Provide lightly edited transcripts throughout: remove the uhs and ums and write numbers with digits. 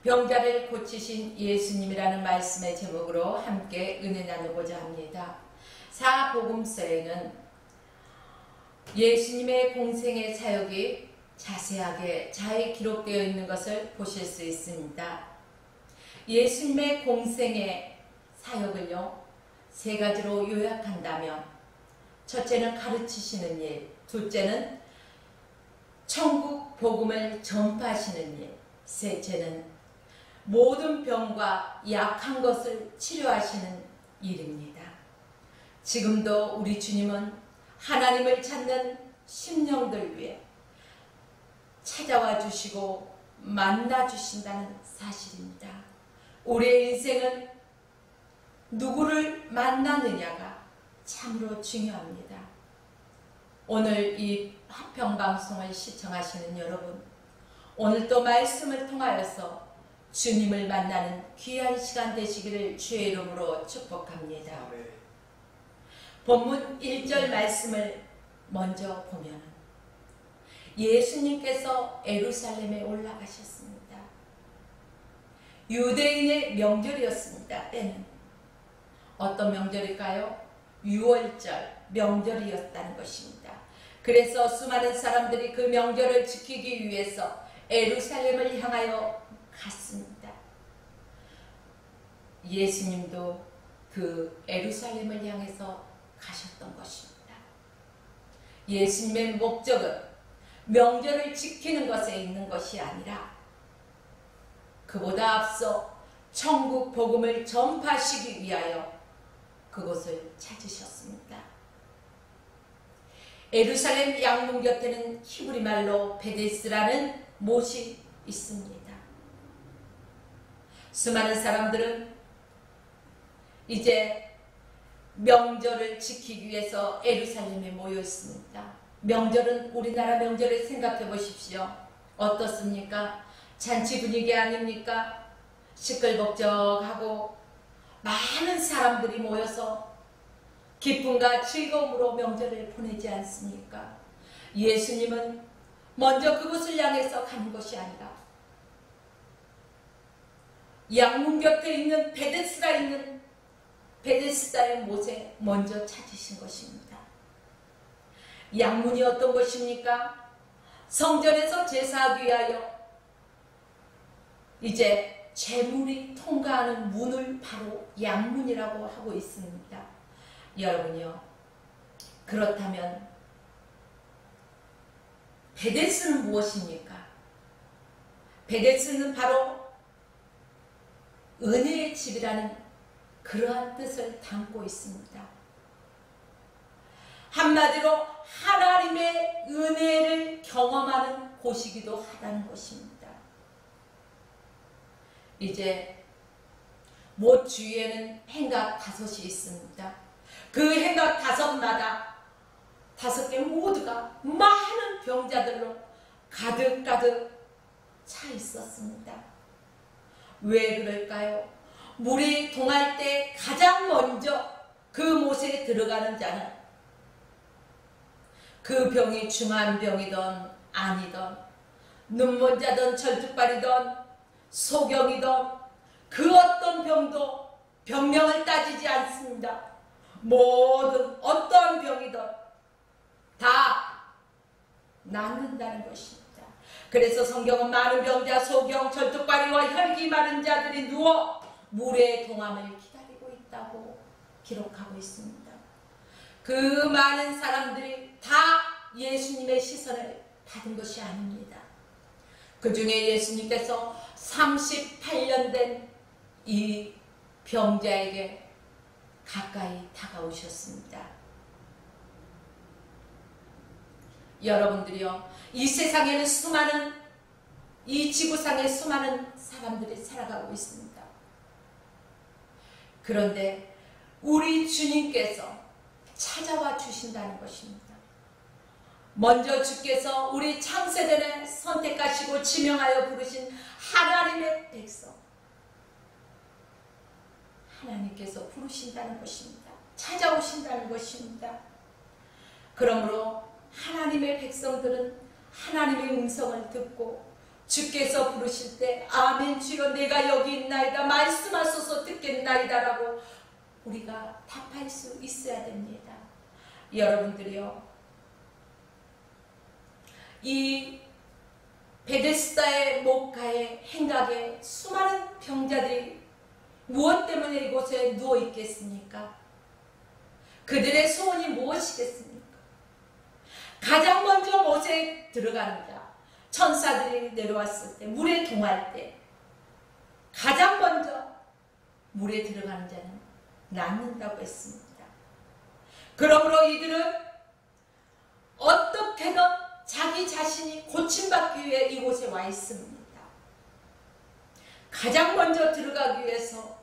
병자를 고치신 예수님이라는 말씀의 제목으로 함께 은혜 나누고자 합니다. 사복음서에는 예수님의 공생의 사역이 자세하게 잘 기록되어 있는 것을 보실 수 있습니다. 예수님의 공생의 사역을요, 세 가지로 요약한다면, 첫째는 가르치시는 일, 둘째는 천국 복음을 전파하시는 일, 셋째는 모든 병과 약한 것을 치료하시는 일입니다. 지금도 우리 주님은 하나님을 찾는 심령들 위해 찾아와 주시고 만나 주신다는 사실입니다. 우리의 인생은 누구를 만나느냐가 참으로 중요합니다. 오늘 이 화평방송을 시청하시는 여러분, 오늘도 말씀을 통하여서 주님을 만나는 귀한 시간 되시기를 주의 이름으로 축복합니다. 본문 1절 말씀을 먼저 보면 예수님께서 예루살렘에 올라가셨습니다. 유대인의 명절이었습니다. 때는 어떤 명절일까요? 6월절 명절이었다는 것입니다. 그래서 수많은 사람들이 그 명절을 지키기 위해서 예루살렘을 향하여 갔습니다. 예수님도 그 예루살렘을 향해서 가셨던 것입니다. 예수님의 목적은 명절을 지키는 것에 있는 것이 아니라 그보다 앞서 천국 복음을 전파하시기 위하여 그곳을 찾으셨습니다. 예루살렘 양문 곁에는 히브리 말로 베데스라는 못이 있습니다. 수많은 사람들은 이제 명절을 지키기 위해서 예루살렘에 모여 있습니다. 명절은 우리나라 명절을 생각해 보십시오. 어떻습니까? 잔치 분위기 아닙니까? 시끌벅적하고 많은 사람들이 모여서 기쁨과 즐거움으로 명절을 보내지 않습니까? 예수님은 먼저 그곳을 향해서 가는 것이 아니라 양문 곁에 있는 베데스가 있는 베데스다의 못에 먼저 찾으신 것입니다. 양문이 어떤 것입니까? 성전에서 제사하기 위하여 이제 제물이 통과하는 문을 바로 양문이라고 하고 있습니다. 여러분요, 그렇다면 베데스는 무엇입니까? 베데스는 바로 은혜의 집이라는 그러한 뜻을 담고 있습니다. 한마디로 하나님의 은혜를 경험하는 곳이기도 하다는 것입니다. 이제 못 주위에는 행각 5이 있습니다. 그 행각 5마다 5개 모두가 많은 병자들로 가득가득 차 있었습니다. 왜 그럴까요? 물이 동할 때 가장 먼저 그 못에 들어가는 자는 그 병이 중한 병이든 아니든 눈먼자든 절뚝발이든 소경이든 그 어떤 병도 병명을 따지지 않습니다. 모든 어떤 병이든 다 낫는다는 것입니다. 그래서 성경은 많은 병자, 소경, 절뚝발이와 혈기 마른 자들이 누워 물의 동함을 기다리고 있다고 기록하고 있습니다. 그 많은 사람들이 다 예수님의 시선을 받은 것이 아닙니다. 그 중에 예수님께서 38년 된 이 병자에게 가까이 다가오셨습니다. 여러분들이요, 이 세상에는 수많은, 이 지구상에 수많은 사람들이 살아가고 있습니다. 그런데 우리 주님께서 찾아와 주신다는 것입니다. 먼저 주께서 우리 창세전에 선택하시고 지명하여 부르신 하나님의 백성, 하나님께서 부르신다는 것입니다. 찾아오신다는 것입니다. 그러므로 하나님의 백성들은 하나님의 음성을 듣고 주께서 부르실 때 아멘 주여 내가 여기 있나이다 말씀하소서 듣겠나이다 라고 우리가 답할 수 있어야 됩니다. 여러분들이요, 이 베데스다의 목가의 행각에 수많은 병자들이 무엇 때문에 이곳에 누워 있겠습니까? 그들의 소원이 무엇이겠습니까? 가장 먼저 못에 들어가는 자, 천사들이 내려왔을 때, 물에 동할 때 가장 먼저 물에 들어가는 자는 낫는다고 했습니다. 그러므로 이들은 어떻게든 자기 자신이 고침받기 위해 이곳에 와 있습니다. 가장 먼저 들어가기 위해서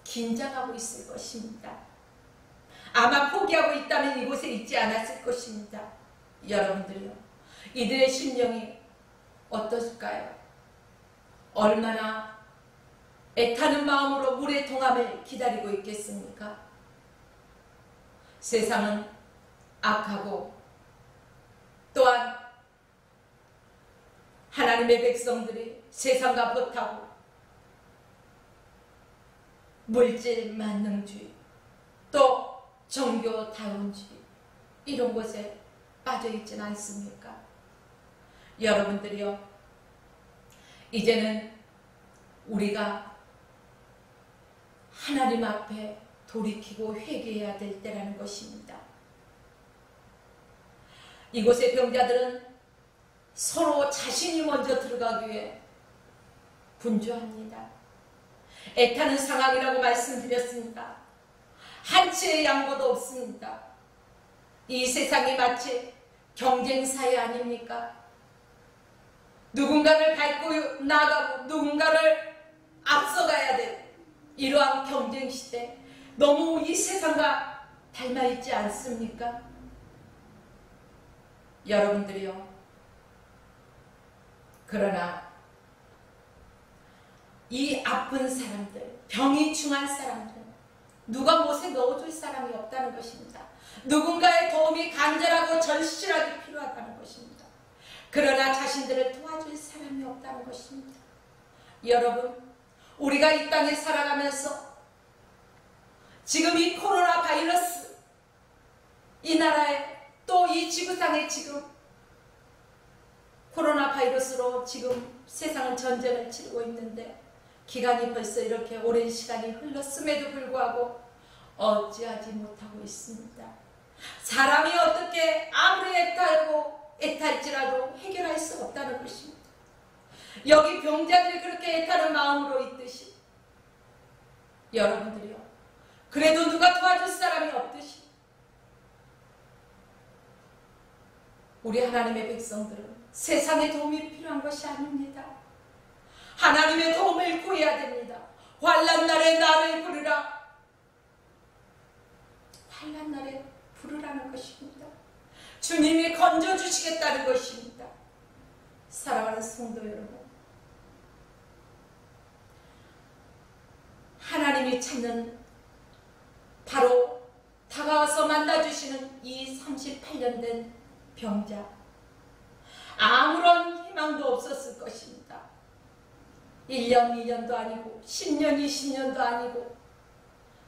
긴장하고 있을 것입니다. 아마 포기하고 있다면 이곳에 있지 않았을 것입니다. 여러분들요, 이들의 심령이 어떠실까요? 얼마나 애타는 마음으로 물의 동함을 기다리고 있겠습니까? 세상은 악하고 또한 하나님의 백성들이 세상과 벗하고 물질 만능주의 또 종교다운주의 이런 곳에 빠져있지는 않습니까? 여러분들이요, 이제는 우리가 하나님 앞에 돌이키고 회개해야 될 때라는 것입니다. 이곳의 병자들은 서로 자신이 먼저 들어가기 위해 분주합니다. 애타는 상황이라고 말씀드렸습니다. 한 치의 양보도 없습니다. 이 세상이 마치 경쟁사회 아닙니까? 누군가를 밟고 나가고 누군가를 앞서가야 될 이러한 경쟁시대, 너무 이 세상과 닮아있지 않습니까? 여러분들이요, 그러나 이 아픈 사람들, 병이 중한 사람들, 누가 못에 넣어줄 사람이 없다는 것입니다. 누군가의 도움이 간절하고 절실하게 필요하다는 것입니다. 그러나 자신들을 도와줄 사람이 없다는 것입니다. 여러분, 우리가 이 땅에 살아가면서 지금 이 코로나 바이러스, 이 나라에 또 이 지구상에 지금 코로나 바이러스로 지금 세상은 전쟁을 치르고 있는데 기간이 벌써 이렇게 오랜 시간이 흘렀음에도 불구하고 어찌하지 못하고 있습니다. 사람이 어떻게 아무리 애탈지라도 해결할 수 없다는 것입니다. 여기 병자들이 그렇게 애타는 마음으로 있듯이 여러분들이요, 그래도 누가 도와줄 사람이 없듯이 우리 하나님의 백성들은 세상의 도움이 필요한 것이 아닙니다. 하나님의 도움을 구해야 됩니다. 환난 날에 나를 부르라. 환난 날에 부르라는 것입니다. 주님이 건져주시겠다는 것입니다. 사랑하는 성도 여러분, 하나님이 찾는 바로 다가와서 만나주시는 이 38년 된 병자, 아무런 희망도 없었을 것입니다. 1년, 2년도 아니고 10년, 20년도 아니고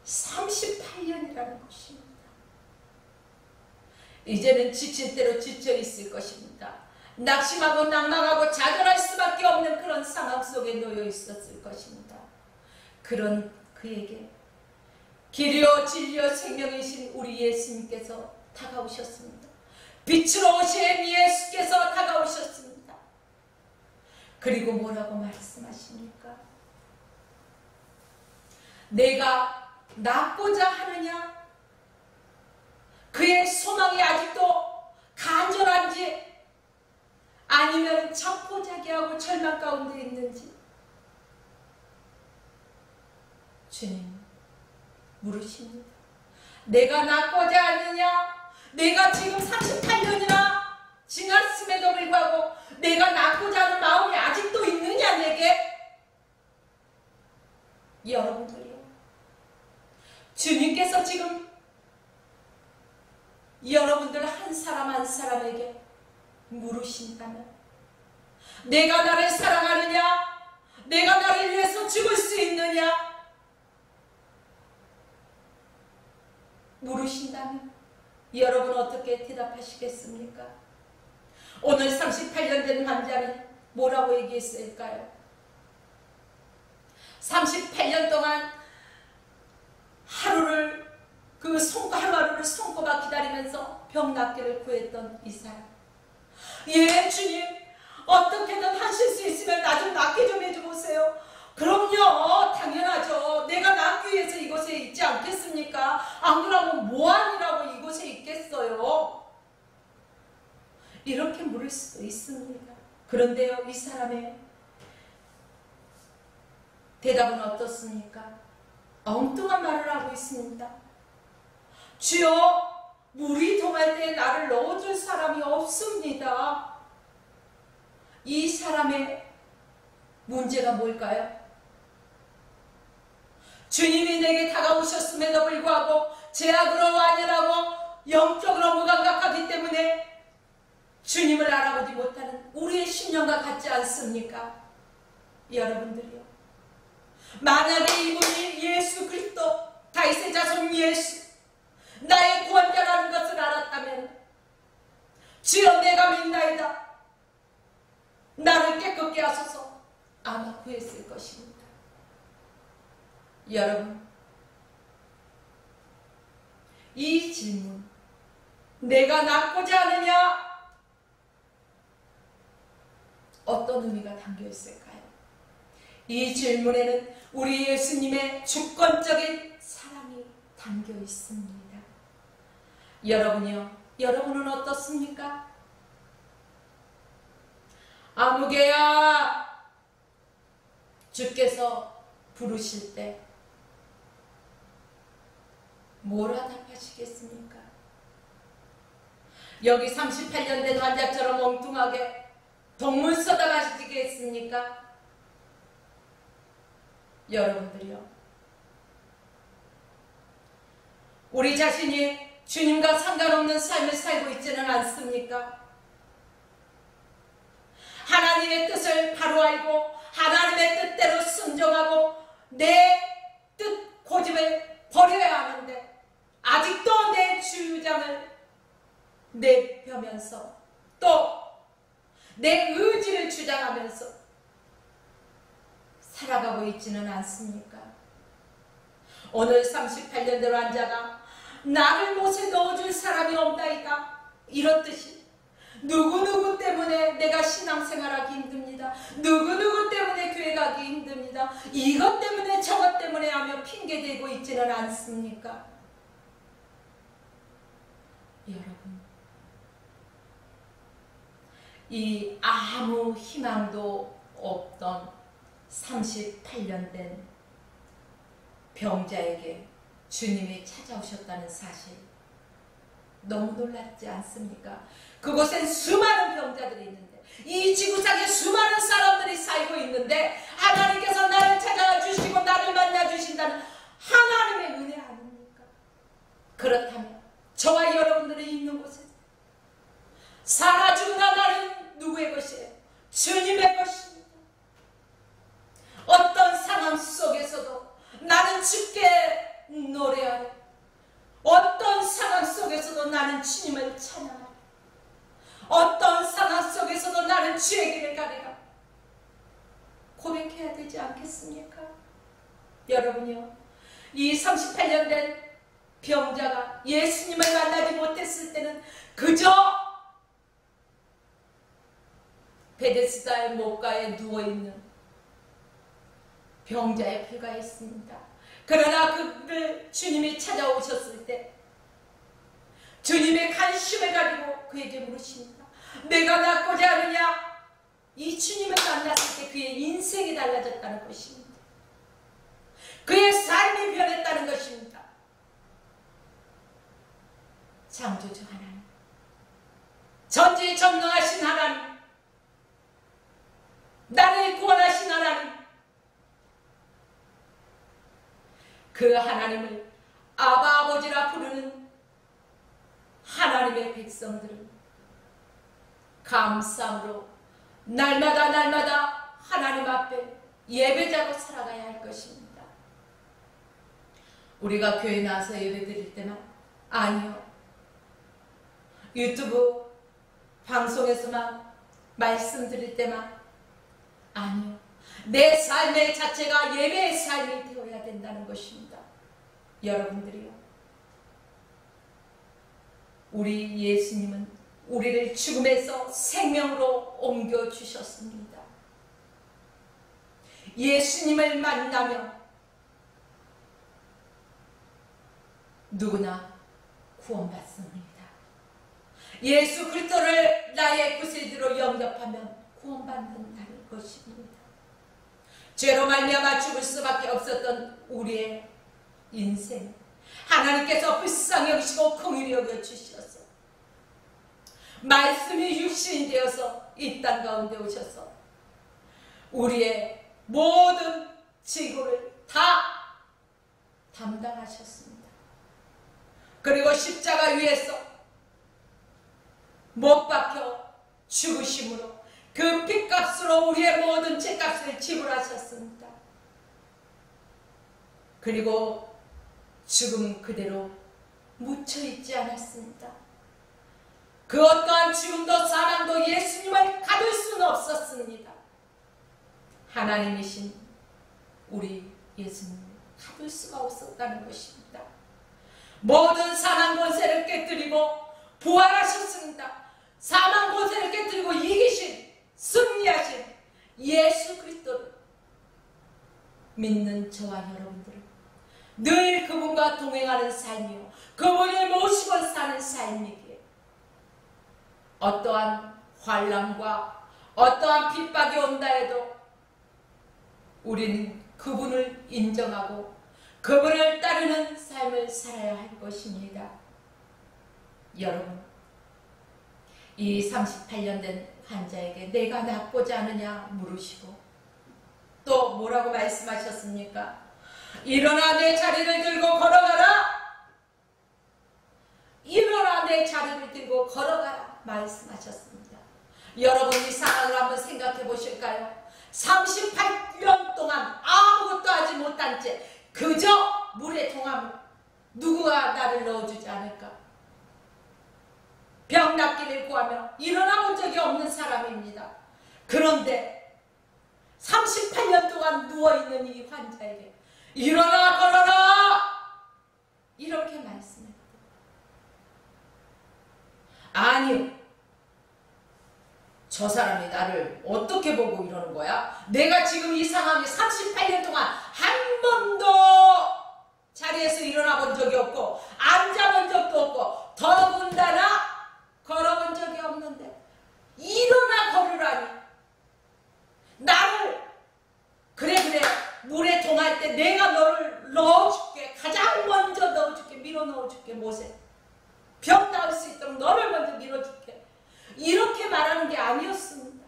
38년이라는 것입니다. 이제는 지칠 대로 지쳐 있을 것입니다. 낙심하고 낙망하고 좌절할 수밖에 없는 그런 상황 속에 놓여 있었을 것입니다. 그런 그에게 길이요 진리요 생명이신 우리 예수님께서 다가오셨습니다. 빛으로 오신 예수께서 다가오셨습니다. 그리고 뭐라고 말씀하십니까? 내가 낫고자 하느냐? 그의 소망이 아직도 간절한지 아니면 자포자기하고 절망 가운데 있는지 주님 물으십니다. 내가 낫고자 하느냐? 내가 지금 38년이나 지났음에도 불구하고 내가 낫고자 하는 마음이 아직도 있느냐 내게? 여러분들이요, 주님께서 지금 여러분들 한 사람 한 사람에게 물으신다면 내가 나를 사랑하느냐? 내가 나를 위해서 죽을 수 있느냐? 물으신다면 여러분 어떻게 대답하시겠습니까? 오늘 38년 된 환자는 뭐라고 얘기했을까요? 38년 동안 하루를 하루하루를 손꼽아 기다리면서 병 낫기를 구했던 이 사람. 예, 주님, 어떻게든 하실 수 있으면 나 좀 낫게 좀 해주보세요. 그럼요, 당연하죠. 내가 낫기 위해서 이곳에 있지 않겠습니까? 안 그러면 뭐하니라고 이곳에 있겠어요? 이렇게 물을 수도 있습니다. 그런데요, 이 사람의 대답은 어떻습니까? 엉뚱한 말을 하고 있습니다. 주여, 물이 동할 때 나를 넣어줄 사람이 없습니다. 이 사람의 문제가 뭘까요? 주님이 내게 다가오셨음에도 불구하고 제약으로 완연하고 영적으로 무감각하기 때문에 주님을 알아보지 못하는 우리의 심령과 같지 않습니까? 여러분들이요, 만약에 이분이 예수 그리스도 다윗의 자손 예수 나의 구원자라는 것을 알았다면 주여 내가 믿나이다, 나를 깨끗게 하소서 아마 구했을 것입니다. 여러분, 이 질문, 내가 낫고자 하느냐, 어떤 의미가 담겨 있을까요? 이 질문에는 우리 예수님의 주권적인 사랑이 담겨 있습니다. 여러분이요, 여러분은 어떻습니까? 아무개야, 주께서 부르실 때 뭐라 답하시겠습니까? 여기 38년 된 환자처럼 엉뚱하게 동물 쏟아가시겠습니까? 여러분들이요, 우리 자신이 주님과 상관없는 삶을 살고 있지는 않습니까? 하나님의 뜻을 바로 알고 하나님의 뜻대로 순종하고 내 뜻 고집을 버려야 하는데 아직도 내 주장을 내펴면서 또 내 의지를 주장하면서 살아가고 있지는 않습니까? 오늘 38년 된 환자가 나를 못에 넣어줄 사람이 없나이다 이렇듯이 누구누구 때문에 내가 신앙생활하기 힘듭니다. 누구누구 때문에 교회 가기 힘듭니다. 이것 때문에 저것 때문에 하며 핑계대고 있지는 않습니까? 여러분, 이 아무 희망도 없던 38년 된 병자에게 주님이 찾아오셨다는 사실 너무 놀랍지 않습니까? 그곳엔 수많은 병자들이 있는데, 이 지구상에 수많은 사람들이 살고 있는데 하나님께서 나를 찾아와 주시고 나를 만나 주신다는 하나님의 은혜 아닙니까? 그렇다면 저와 여러분들이 있는 곳에 살아 죽으나 나는 누구의 것이에요? 주님의 것입니다. 어떤 상황 속에서도 나는 주께 노래하리, 어떤 상황 속에서도 나는 주님을 찬양하리, 어떤 상황 속에서도 나는 주의 길을 가리라 고백해야 되지 않겠습니까? 여러분이요, 이 38년 된 병자가 예수님을 만나지 못했을 때는 그저 베데스다의 못가에 누워있는 병자에 불과했습니다. 그러나 그를 주님이 찾아오셨을 때 주님의 관심을 가지고 그에게 물으십니다. 내가 낫고자 하느냐? 이 주님을 만났을 때 그의 인생이 달라졌다는 것입니다. 그의 삶이 변했다는 것입니다. 창조주 하나님, 전지전능하신 하나님, 나를 구원하신 하나님, 그 하나님을 아바 아버지라 부르는 하나님의 백성들은 감사함으로 날마다 날마다 하나님 앞에 예배자로 살아가야 할 것입니다. 우리가 교회 나와서 예배 드릴 때만? 아니요. 유튜브 방송에서만 말씀 드릴 때만? 아니요. 내 삶의 자체가 예배의 삶이 되어야 된다는 것입니다. 여러분들이요, 우리 예수님은 우리를 죽음에서 생명으로 옮겨주셨습니다. 예수님을 만나면 누구나 구원받습니다. 예수 그리스도를 나의 구세주로 영접하면 구원받는다는 것입니다. 죄로 말미암아 죽을 수밖에 없었던 우리의 인생, 하나님께서 불쌍히 여기시고 긍휼히 여겨주셔서 말씀이 육신이 되어서 이 땅 가운데 오셔서 우리의 모든 지구를 다 담당하셨습니다. 그리고 십자가 위에서 못 박혀 죽으심으로 그 핏값으로 우리의 모든 죄값을 지불하셨습니다. 그리고 죽음 그대로 묻혀있지 않았습니다. 그 어떠한 죽음도 사망도 예수님을 가둘 수는 없었습니다. 하나님이신 우리 예수님을 가둘 수가 없었다는 것입니다. 모든 사망 권세를 깨뜨리고 부활하셨습니다. 사망 권세를 깨뜨리고 이기신, 승리하신 예수 그리스도를 믿는 저와 여러분들은 늘 그분과 동행하는 삶이요, 그분을 모시고 사는 삶이기에 어떠한 환난과 어떠한 핍박이 온다 해도 우리는 그분을 인정하고 그분을 따르는 삶을 살아야 할 것입니다. 여러분, 이 38년 된 환자에게 내가 낫고자 하느냐 물으시고 또 뭐라고 말씀하셨습니까? 일어나 내 자리를 들고 걸어가라. 일어나 내 자리를 들고 걸어가라 말씀하셨습니다. 여러분, 이 상황을 한번 생각해 보실까요? 38년 동안 아무것도 하지 못한 채 그저 물에 동하면 누구가 나를 넣어주지 않을까? 병 낫기를 구하며 일어나 본 적이 없는 사람입니다. 그런데 38년 동안 누워있는 이 환자에게 일어나 걸어라! 이렇게 말씀했다. 아니요. 저 사람이 나를 어떻게 보고 이러는 거야? 내가 지금 이 상황에 38년 동안 한 번도 자리에서 일어나 본 적이 없고 앉아본 적도 없고 더군다나 걸어본 적이 없는데 일어나 걸으라니. 나를 그래 물에 동할 때 내가 너를 넣어줄게. 가장 먼저 넣어줄게. 밀어 넣어줄게. 못에 병 나을 수 있도록 너를 먼저 밀어줄게. 이렇게 말하는 게 아니었습니다.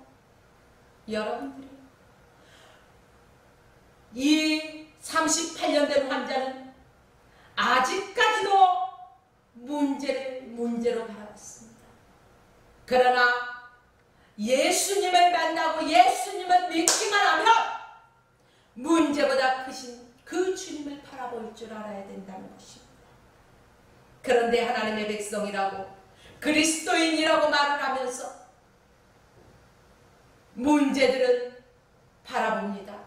여러분들이 이 38년 된 환자는 아직까지도 문제를 문제로 바라봤습니다. 그러나 예수님을 만나고 예수님을 믿기만 하면 문제보다 크신 그 주님을 바라볼 줄 알아야 된다는 것입니다. 그런데 하나님의 백성이라고 그리스도인이라고 말을 하면서 문제들은 바라봅니다.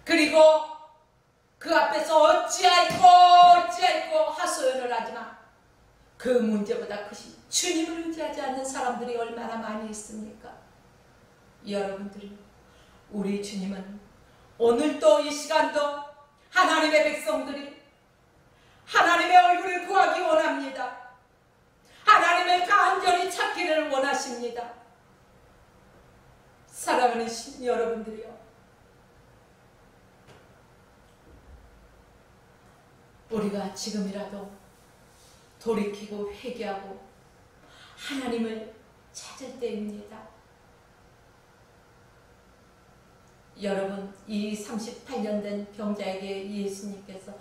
그리고 그 앞에서 어찌할꼬 하소연을 하지만 그 문제보다 크신 주님을 의지하지 않는 사람들이 얼마나 많이 있습니까? 여러분들이, 우리 주님은 오늘도 이 시간도 하나님의 백성들이 하나님의 얼굴을 구하기 원합니다. 하나님을 간절히 찾기를 원하십니다. 사랑하는 여러분들이요, 우리가 지금이라도 돌이키고 회개하고 하나님을 찾을 때입니다. 여러분, 이 38년 된 병자에게 예수님께서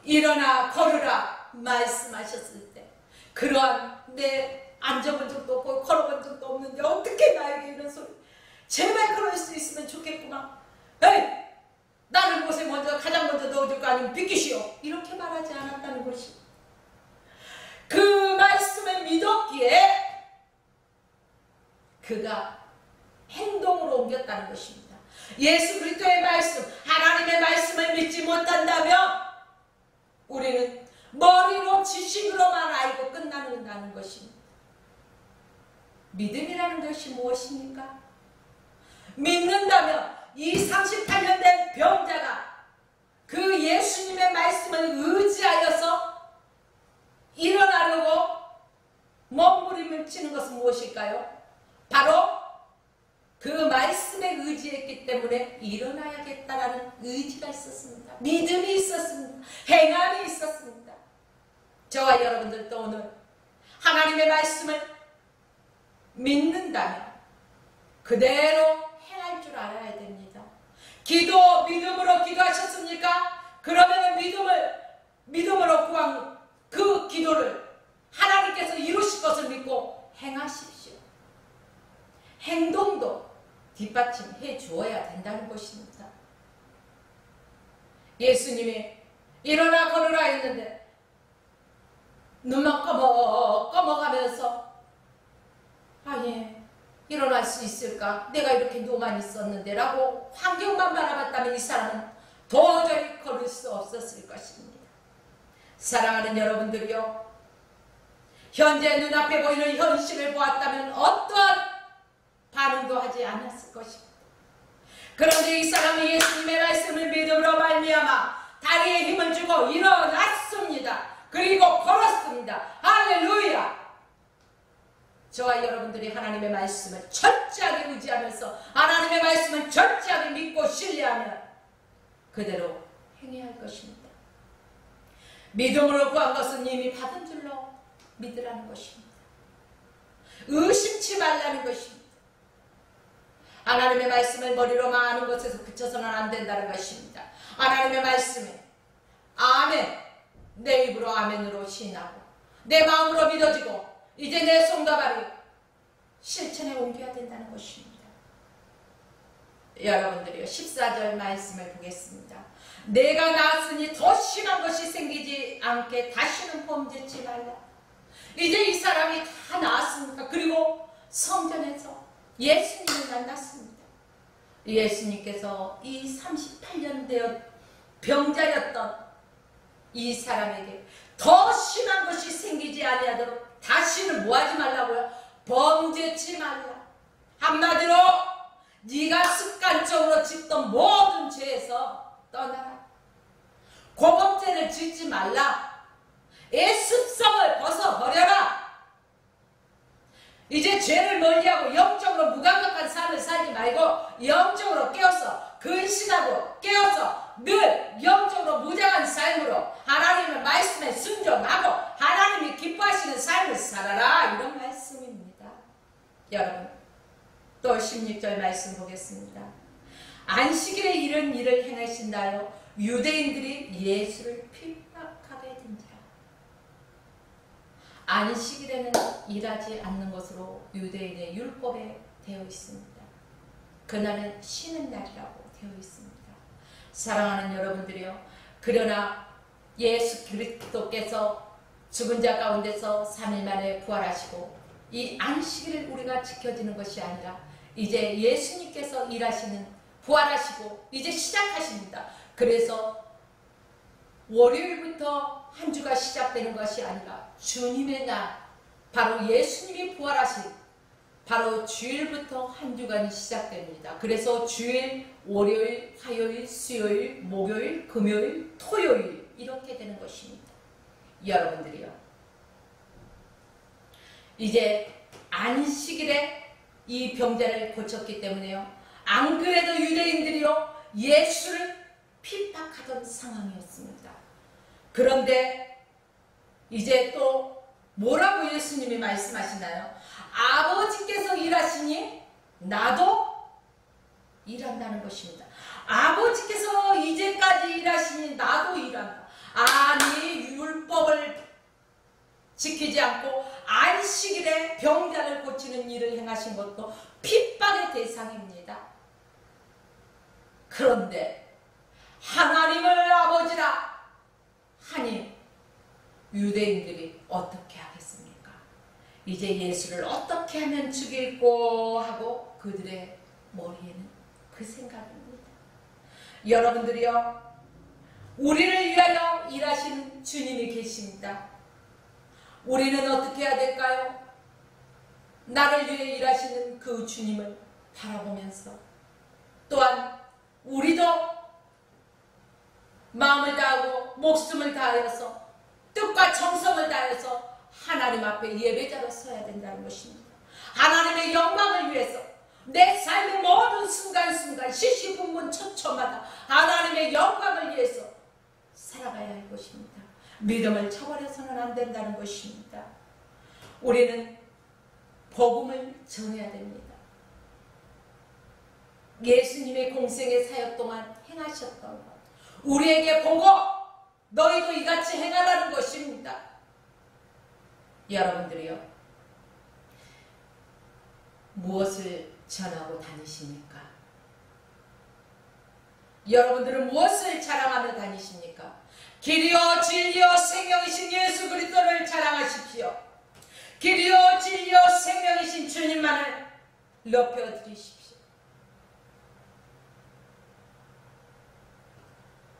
일어나 걸으라 말씀하셨을 때 그러한 내 앉아본 적도 없고 걸어본 적도 없는데 어떻게 나에게 이런 소리, 제발 그럴 수 있으면 좋겠구만. 에이, 나를 못에 가장 먼저 넣어줄 거 아니면 비키시오. 이렇게 말하지 않았다는 것이, 그 말씀을 믿었기에 그가 행동으로 옮겼다는 것입니다. 예수 그리스도의 말씀, 하나님의 말씀을 믿지 못한다면 우리는 머리로 지식으로만 알고 끝나는다는 것입니다. 믿음이라는 것이 무엇입니까? 믿는다면 이 38년 된 병자가 그 예수님의 말씀을 의지하여서 일어나려고 몸부림을 치는 것은 무엇일까요? 바로 그 말씀에 의지했기 때문에 일어나야겠다라는 의지가 있었습니다. 믿음이 있었습니다. 행함이 있었습니다. 저와 여러분들도 오늘 하나님의 말씀을 믿는다면 그대로 행할 줄 알아야 됩니다. 기도 믿음으로 기도하셨습니까? 그러면 믿음으로 구한 그 기도를 하나님께서 이루실 것을 믿고 행하십시오. 행동도 뒷받침해 주어야 된다는 것입니다. 예수님이 일어나 걸으라 했는데 눈만 검어가면서 아니 일어날 수 있을까? 내가 이렇게 누워만 있었는데 라고 환경만 바라봤다면 이 사람은 도저히 걸을 수 없었을 것입니다. 사랑하는 여러분들이요, 현재 눈앞에 보이는 현실을 보았다면 어떠한 반응도 하지 않았을 것입니다. 그런데 이 사람이 예수님의 말씀을 믿음으로 말미암아 다리에 힘을 주고 일어났습니다. 그리고 걸었습니다. 할렐루야! 저와 여러분들이 하나님의 말씀을 철저하게 의지하면서 하나님의 말씀을 철저하게 믿고 신뢰하면 그대로 행해야 할 것입니다. 믿음으로 구한 것은 이미 받은 줄로 믿으라는 것입니다. 의심치 말라는 것입니다. 하나님의 말씀을 머리로만 아는 것에서 그쳐서는 안 된다는 것입니다. 하나님의 말씀에 아멘, 내 입으로 아멘으로 시인하고 내 마음으로 믿어지고 이제 내 손과 발이 실천에 옮겨야 된다는 것입니다. 여러분들이요, 14절 말씀을 보겠습니다. 내가 나았으니 더 심한 것이 생기지 않게 다시는 범죄치 말라. 이제 이 사람이 다 나았습니다. 그리고 성전에서 예수님을 만났습니다. 예수님께서 이 38년 되어 병자였던 이 사람에게 더 심한 것이 생기지 아니하도록 다시는 뭐하지 말라고요? 범죄치 말라. 한마디로 네가 습관적으로 짓던 모든 죄에서 떠나라. 고범죄를 짓지 말라. 습성을 벗어버려라. 이제 죄를 멀리하고 영적으로 무감각한 삶을 살지 말고 영적으로 깨어서 근신하고 깨어서 늘 영적으로 무장한 삶으로 하나님의 말씀에 순종하고 하나님이 기뻐하시는 삶을 살아라, 이런 말씀입니다. 여러분, 또 16절 말씀 보겠습니다. 안식일에 이런 일을 행하신다요 유대인들이 예수를 핍박하게 된지라. 안식일에는 일하지 않는 것으로 유대인의 율법에 되어 있습니다. 그날은 쉬는 날이라고 되어 있습니다. 사랑하는 여러분들이요, 그러나 예수 그리스도께서 죽은 자 가운데서 3일 만에 부활하시고 이 안식일을 우리가 지켜지는 것이 아니라 이제 예수님께서 일하시는, 부활하시고 이제 시작하십니다. 그래서 월요일부터 한 주가 시작되는 것이 아니라 주님의 날, 바로 예수님이 부활하신 바로 주일부터 한 주간이 시작됩니다. 그래서 주일, 월요일, 화요일, 수요일, 목요일, 금요일, 토요일 이렇게 되는 것입니다. 여러분들이요, 이제 안식일에 이 병자를 고쳤기 때문에요, 안 그래도 유대인들이요 예수를 핍박하던 상황이었습니다. 그런데 이제 또 뭐라고 예수님이 말씀하시나요? 아버지께서 일하시니 나도 일한다는 것입니다. 아버지께서 이제까지 일하시니 나도 일한다. 아니, 율법을 지키지 않고 안식일에 병자를 고치는 일을 행하신 것도 핍박의 대상입니다. 그런데 하나님을 아버지라 하니 유대인들이 어떻게 하겠습니까? 이제 예수를 어떻게 하면 죽일고 하고 그들의 머리에는 그 생각입니다. 여러분들이요, 우리를 위하여 일하시는 주님이 계십니다. 우리는 어떻게 해야 될까요? 나를 위해 일하시는 그 주님을 바라보면서 또한 우리도 마음을 다하고 목숨을 다하여서 뜻과 정성을 다해서 하나님 앞에 예배자로 서야 된다는 것입니다. 하나님의 영광을 위해서 내 삶의 모든 순간순간 시시분분 초초마다 하나님의 영광을 위해서 살아가야 할 것입니다. 믿음을 저버려서는 안 된다는 것입니다. 우리는 복음을 전해야 됩니다. 예수님의 공생의 사역 동안 행하셨던 것 우리에게 보고 너희도 이같이 행하라는 것입니다. 여러분들이요, 무엇을 전하고 다니십니까? 여러분들은 무엇을 자랑하며 다니십니까? 길이요 진리요 생명이신 예수 그리스도를 자랑하십시오. 길이요 진리요 생명이신 주님만을 높여드리십시오.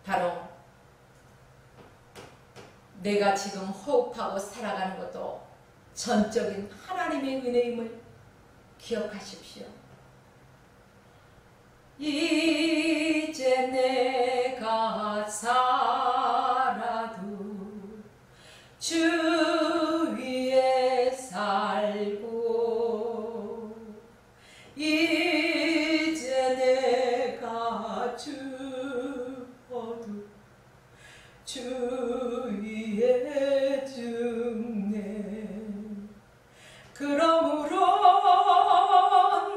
바로 내가 지금 호흡하고 살아가는 것도 전적인 하나님의 은혜임을 기억하십시오. 이제 내가 살아도 주 위에 살고 이제 내가 죽어도 주 위에 죽네. 그러므로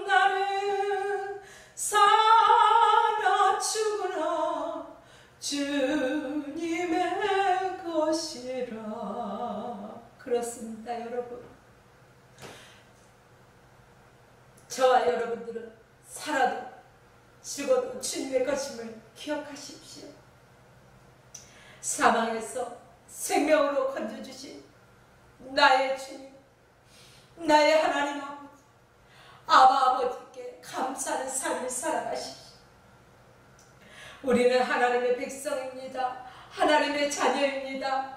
나는 살아 죽으나 주님의 것이라. 그렇습니다, 여러분. 저와 여러분들은 살아도 죽어도 주님의 것임을 기억하십시오. 사망에서 생명으로 건져주신 나의 주님, 나의 하나님 아버지, 아바 아버지께 감사하는 삶을 살아가십시오. 우리는 하나님의 백성입니다. 하나님의 자녀입니다.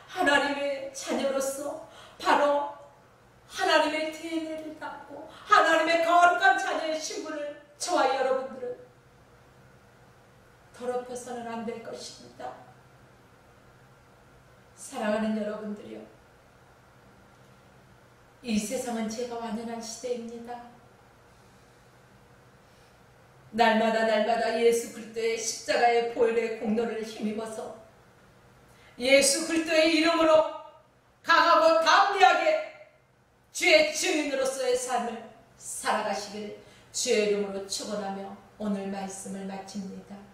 하나님의 자녀로서 바로 하나님의 DNA를 갖고 하나님의 거룩한 자녀의 신분을 저와 여러분들은 더럽혀서는 안 될 것입니다. 사랑하는 여러분들이요, 이 세상은 죄가 완연한 시대입니다. 날마다 예수 그리스도의 십자가의 보혈의 공로를 힘입어서 예수 그리스도의 이름으로 강하고 담대하게 주의 증인으로서의 삶을 살아가시길 주의 이름으로 축원하며 오늘 말씀을 마칩니다.